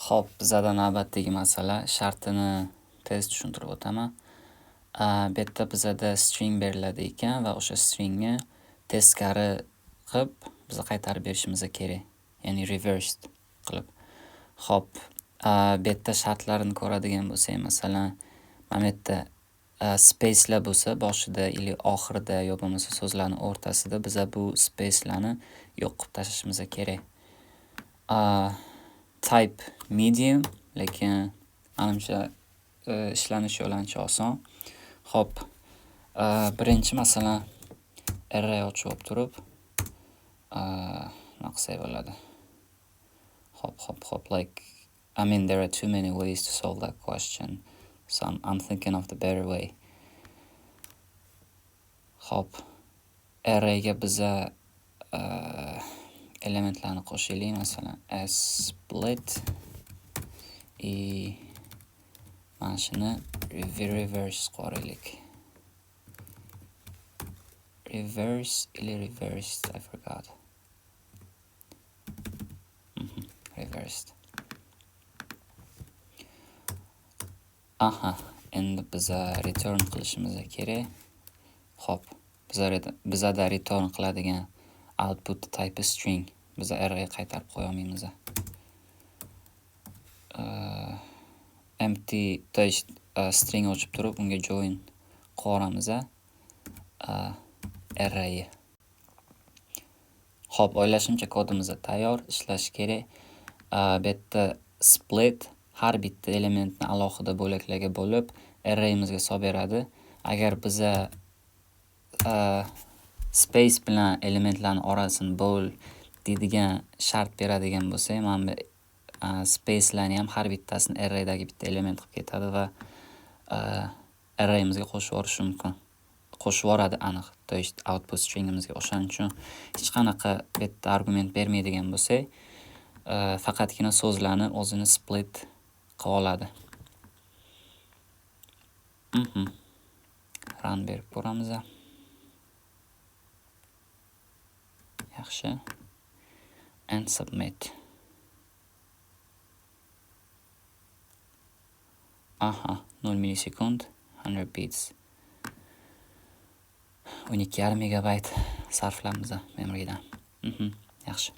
Xo'p, bizada navbatdagi masala shartini tez tushuntirib o'taman. Bu yerda bizada string beriladi ekan va o'sha stringni teskari qilib biza qaytarib berishimiz kerak. Ya'ni reversed qilib. Xo'p, bu yerda shartlarini ko'radigan bo'lsak, masalan, mana bu yerda spacelar bo'lsa, boshida yoki oxirida yo bo'lmasa so'zlarning o'rtasida biza bu spacelarni yo'q qilib tashlashimiz kerak. Type medium, lekin menimcha ishlanish yo'li ancha oson. Xo'p, birinchi masalan array ochib olib turib, nima qilsak bo'ladi? Xo'p, like there are too many ways to solve that question. So I'm thinking of the better way. Xo'p, arrayga biza elementlarni qo'shaylik, masalan split mana shuni reverse qo'yaylik. Reversed, I forgot. Reversed. Endi biza return qilishimiz kerak. Xo'p, bizada return qiladigan output type string. Biza array qaytarib qo'ya olmaymiz. Empty, to есть string ochib turib, unga join qo'yamiz array. Xo'p, o'ylashimcha kodimiz tayyor, ishlash kerak. Bu yerda split har bitta elementni alohida bo'laklarga bo'lib, arrayimizga solib beradi. Agar biza space bilan elementlarning orasini bo'l deydigan shart beradigan bo'lsak, mana bu spacelarni ham har bittasini arraydagi bitta element qilib ketadi va arrayimizga qo'shib yuborishi mumkin. Qo'shib yuboradi aniq. To есть output stringimizga o'shaning uchun hech qanaqa bu yerda argument bermaydigan bo'lsak, faqatgina so'zlarni o'zini split qilib oladi. Run berib ko'ramiz. Yaxshi. And submit. 0 millisekund, 100 bits. 12,5 megabayt sarflamiz memoriyadan. Yaxshi.